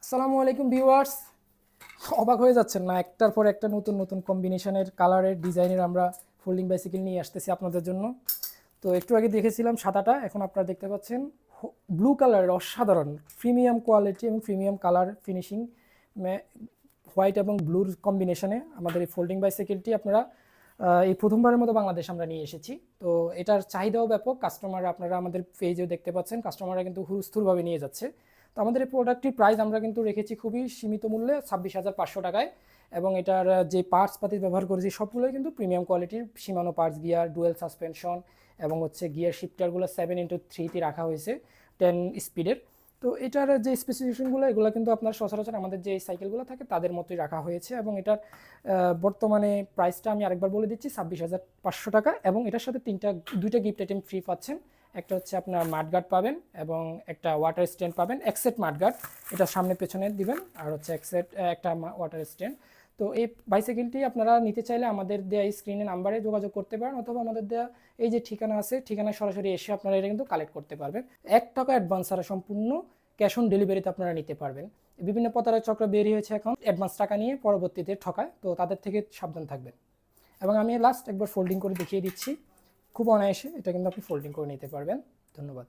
আসসালামু আলাইকুম ভিউয়ার্স। অবাক হয়ে যাচ্ছেন না, একটার পর একটা নতুন নতুন কম্বিনেশনের কালারের ডিজাইনের আমরা ফোল্ডিং বাইসাইকেল নিয়ে আসতেছি আপনাদের জন্য। তো একটু আগে দেখেছিলাম সাদাটা, এখন আপনারা দেখতে পাচ্ছেন ব্লু কালারের অসাধারণ প্রিমিয়াম কোয়ালিটি এবং প্রিমিয়াম কালার ফিনিশিং হোয়াইট এবং ব্লুর কম্বিনেশনে আমাদের এই ফোল্ডিং বাইসাইকেলটি আপনারা এই প্রথমবারের মতো বাংলাদেশ আমরা নিয়ে এসেছি। তো এটার চাহিদাও ব্যাপক, কাস্টমার আপনারা আমাদের পেজেও দেখতে পাচ্ছেন, কাস্টমাররা কিন্তু হুরস্থুরভাবে নিয়ে যাচ্ছে। তো আমাদের এই প্রোডাক্টটির প্রাইস আমরা কিন্তু রেখেছি খুবই সীমিত মূল্যে 26,500 টাকায়, এবং এটার যে পার্টস পাতি ব্যবহার করেছি সবগুলোই কিন্তু প্রিমিয়াম কোয়ালিটির সীমানো পার্টস, গিয়ার, ডুয়েল সাসপেনশন এবং হচ্ছে গিয়ার শিফটারগুলো 7x3 রাখা হয়েছে 10 স্পিডের। তো এটার যে স্পেসিফিকেশনগুলো এগুলো কিন্তু আপনার সচরাচর আমাদের যে সাইকেলগুলো থাকে তাদের মতোই রাখা হয়েছে, এবং এটার বর্তমানে প্রাইসটা আমি আরেকবার বলে দিচ্ছি 26,500 টাকা, এবং এটার সাথে দুইটা গিফট আইটেম ফ্রি পাচ্ছেন। একটা হচ্ছে আপনার মাডগার্ড পাবেন এবং একটা ওয়াটার স্ট্যান্ড পাবেন, একসেট মাডগার্ড, এটা সামনে পেছনে দিবেন, আর হচ্ছে একসেট একটা ওয়াটার স্ট্যান্ড। তো এই বাইসাইকেলটি আপনারা নিতে চাইলে আমাদের দেওয়া এই স্ক্রিনে নাম্বারে যোগাযোগ করতে পারেন, অথবা আমাদের দেওয়া এই যে ঠিকানা আছে ঠিকানায় সরাসরি এসে আপনারা এটা কিন্তু কালেক্ট করতে পারবেন। 1 টাকা অ্যাডভান্স ছাড়া সম্পূর্ণ ক্যাশ অন ডেলিভারিতে আপনারা নিতে পারবেন। বিভিন্ন প্রতারক চক্র বেরিয়ে হয়েছে এখন অ্যাডভান্স টাকা নিয়ে পরবর্তীতে ঠকায়, তো তাদের থেকে সাবধান থাকবেন। এবং আমি লাস্ট একবার ফোল্ডিং করে দেখিয়ে দিচ্ছি, খুব অনায়াসে এটা কিন্তু আপনি ফোল্ডিং করে নিতে পারবেন। ধন্যবাদ।